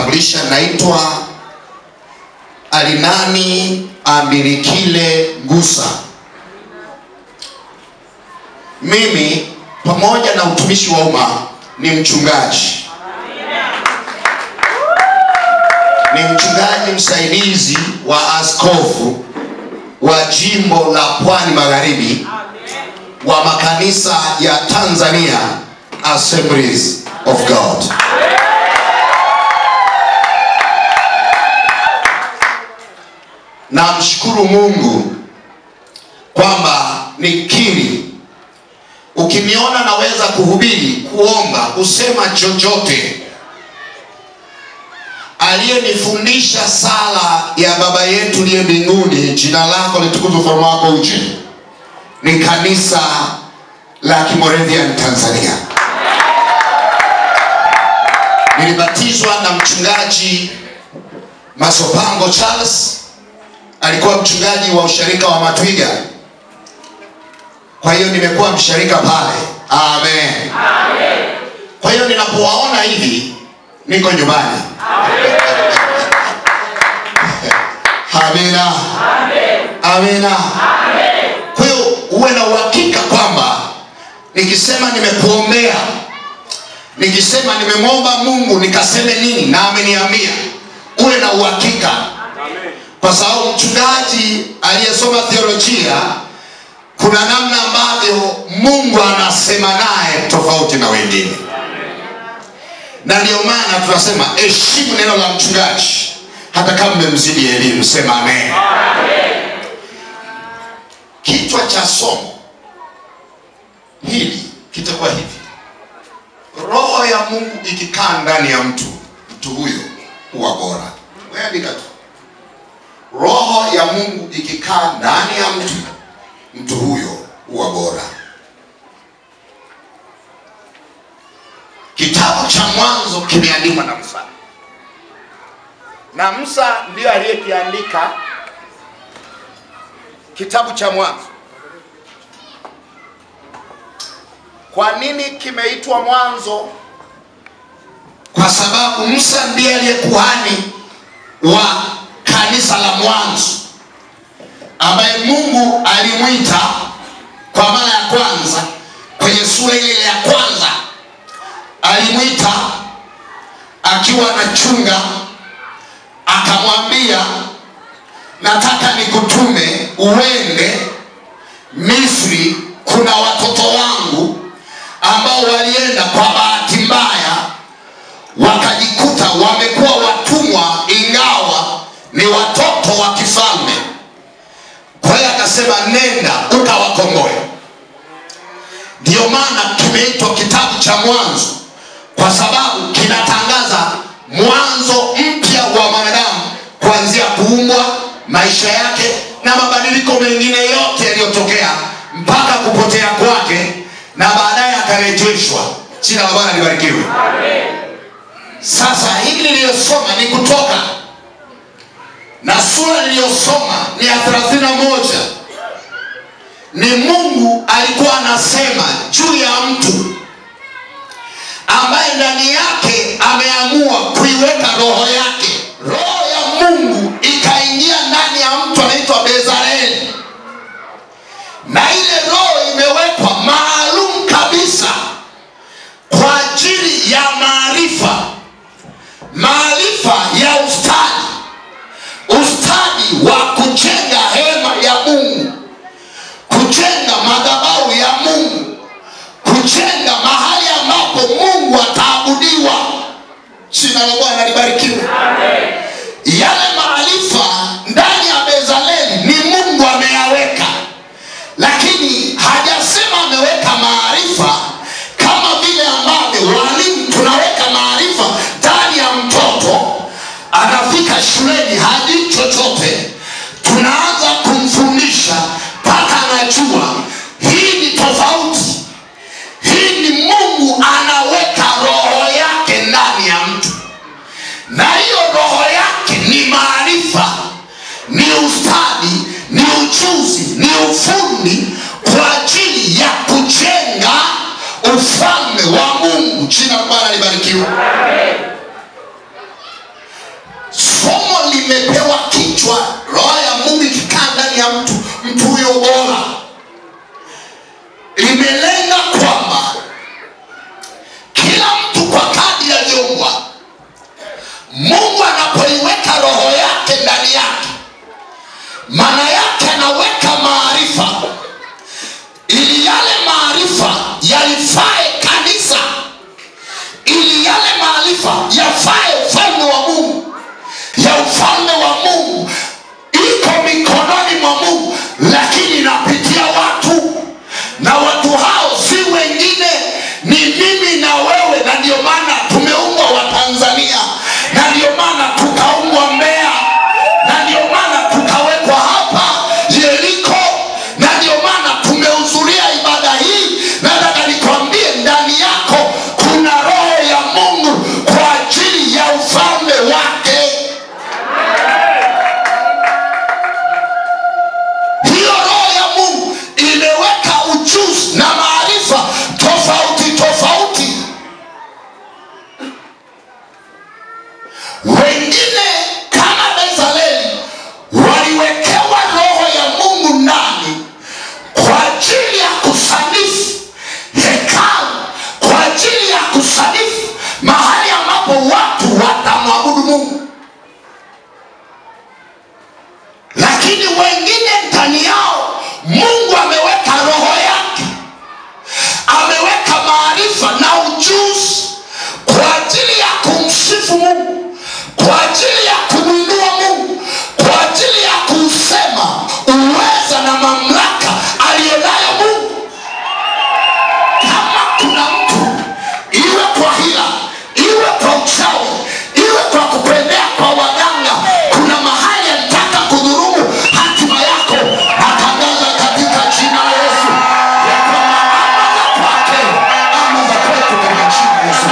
kujitambulisha. Naitwa Alinani Ambirikile Ngusa. Mimi pamoja na utumishi wa umma ni mchungaji. Ni mchungaji msaidizi wa askofu wa jimbo la Pwani Magharibi wa makanisa ya Tanzania Assemblies of God. Namshukuru Mungu kwamba nikiri, ukiniona naweza kuhubiri, kuomba, kusema chochote, aliyenifundisha sala ya Baba yetu uliye mbinguni, jina lako litukuzwe, ufalme wako uje, ni kanisa la Kimoravian Tanzania. Nilibatizwa na mchungaji Masopango Charles, alikuwa mchungaji wa usharika wa Matwiga. Kwa hiyo nimekuwa msharika pale. Amen. Amen. Kwa hiyo ninapowaona hivi niko nyumbani. Amen. Amina. Amen. Amina. Amen. Kwa hiyo uwe na uhakika kwamba nikisema nimekuombea, nikisema nimemwomba Mungu nikaseme nini na ameniambia, uwe na uhakika. Kwa sababu mchungaji aliyesoma theolojia, kuna namna ambavyo Mungu anasema naye tofauti na wengine. Na ndio maana tunasema heshimu neno la mchungaji, hata kama mmemzidi elimu. Sema amen. Kichwa cha somo hili kitakuwa hivi: roho ya Mungu ikikaa ndani ya mtu, mtu huyo huwa bora. Wewe andika tu, roho ya Mungu ikikaa ndani ya mtu, mtu huyo huwa bora. Kitabu cha Mwanzo kimeandikwa na Musa, na Musa ndio aliyekiandika kitabu cha Mwanzo. Kwa nini kimeitwa Mwanzo? Kwa sababu Musa ndiye aliyekuhani wa kanisa la mwanzo, ambaye Mungu alimwita kwa mara ya kwanza kwenye sura ile ya kwanza. Alimwita akiwa anachunga, akamwambia, nataka nikutume uende Misri, kuna watoto wangu ambao walienda kwa bahati mbaya wakajikuta wamekuwa watumwa, ingawa ni watoto wa kifalme. Kwa hiyo akasema, nenda ukawakomboe. Ndio maana kimeitwa kitabu cha Mwanzo, kwa sababu kinatangaza mwanzo mpya wa mwanadamu, kuanzia kuumbwa, maisha yake na mabadiliko mengine yote yaliyotokea mpaka kupotea kwake, na baadaye akarejeshwa. Jina la Bwana libarikiwe. Amen. Sasa hili niliyosoma ni Kutoka, na sura niliyosoma ni ya 31. Ni Mungu alikuwa anasema juu ya mtu ambaye ndani yake ameamua kuiweka roho yake. Roho ya Mungu ikaingia ndani ya mtu anaitwa Bezaleli, na ile roho imewekwa maalum kabisa kwa ajili ya maarifa, maarifa ya ustadi, ustadi wa kujenga hema ya Mungu, kujenga madhabahu ya Mungu, kujenga mahali ambapo Mungu ataabudiwa. Jina la Bwana libarikiwe. Amen. Yale maarifa ndani ya Bezaleli ni Mungu ameyaweka, lakini hajasema ameweka maarifa kama vile ambavyo walimu tunaweka maarifa ndani ya mtoto. Anafika shuleni hadi chochote, tunaanza kumfundisha mpaka anajua. Hii ni tofauti. Hii ni Mungu anaweka roho yake ndani ya mtu, na hiyo roho yake ni maarifa, ni ustadi, ni ujuzi, ni ufundi kwa ajili ya kujenga ufalme wa Mungu. Jina la Bwana libarikiwe. limepewa kichwa, roho ya Mungu ikikaa ndani ya mtu huyo bora, limelenga kwamba kila mtu kwa kadri alioumbwa, Mungu anapoiweka roho yake ndani yake, maana yake anaweka maarifa, ili yale maarifa yalifae kanisa, ili yale maarifa yafae ufalme wa Mungu. Ya ufalme wa Mungu iko mikononi mwa Mungu, lakini inapitia watu, na watu hao si wengine, ni mimi na wewe. Na ndio maana tumeumbwa wa Tanzania, na ndio maana tukaumbwa Mbeya, na ndio maana tukawekwa hapa Yeriko, na ndio maana tumehudhuria ibada hii. Nataka nikwambie, ndani yako kuna roho ya Mungu kwa ajili ya ufalme wake. Hiyo roho ya Mungu imeweka ujuzi na maarifa tofauti tofauti. Wengine kama Bezaleli waliwekewa roho ya Mungu ndani kwa ajili ya kusanifu hekalu, kwa ajili ya kusanifu mahali ambapo watu watamwabudu Mungu. Lakini wengine ndani yao Mungu ameweka roho yake, ameweka maarifa na ujuzi kwa ajili ya kumsifu Mungu, kwa ajili ya kumwinua Mungu, kwa ajili ya kusema uweza na mamlaka aliyonayo Mungu. Kama kuna mtu, iwe kwa hila, iwe kwa uchawi, iwe kwa kupendea kwa waganga, kuna mahali alitaka kudhurumu hatima yako, natangaza katika jina la Yesu ya kwamba ama za kwake ama za kwetu katika jina la Yesu.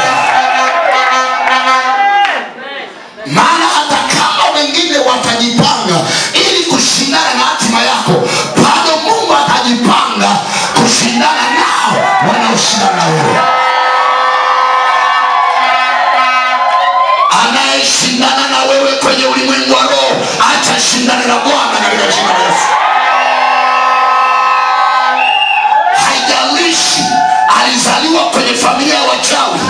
Maana hata kama wengine watajipanga ili kushindana na hatima yako, bado Mungu atajipanga kushindana nao wanaoshindana na wewe. Anayeshindana na wewe kwenye ulimwengu wa roho, acha shindane na Bwana katika jina la Yesu. Haijalishi alizaliwa kwenye familia ya wachawi,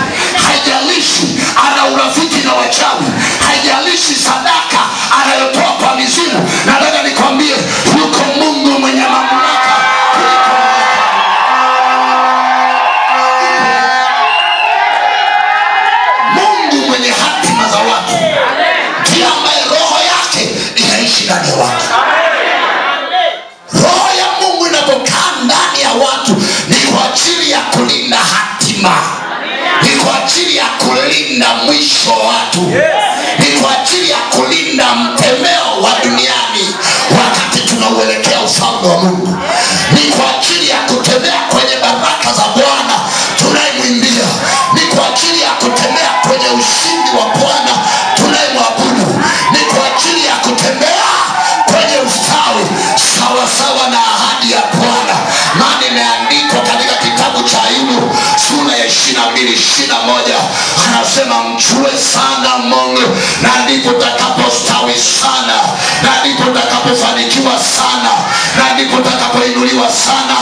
haijalishi ana urafiki na wachawi, haijalishi sadaka anayotoa kwa mizimu. Nataka nikwambie, yuko Mungu mwenye mamlaka kuliko Mungu mwenye hatima za watu, ndiye ambaye roho yake inaishi ndani ya watu. Roho ya Mungu inapokaa ndani ya watu ni kwa ajili ya kulinda hatima, ni kwa ajili ya kulinda mwisho wa watu, ni kwa ajili ya kulinda mtemeo wa duniani wakati tunauelekea ufalme wa Mungu, ni kwa ajili ya kutembea kwenye baraka za Bwana tunayemwimbia, ni kwa ajili ya kutembea kwenye ushindi wa Bwana tunayemwabudu, ni kwa ajili ya kutembea kwenye ustawi sawa sawa na ahadi ya Bwana. Maana imeandikwa katika kitabu cha Ayubu sura ya 22:21, anasema mjue sana Mungu na ndipo utakapostawi sana, na ndipo utakapofanikiwa sana, na ndipo utakapoinuliwa sana.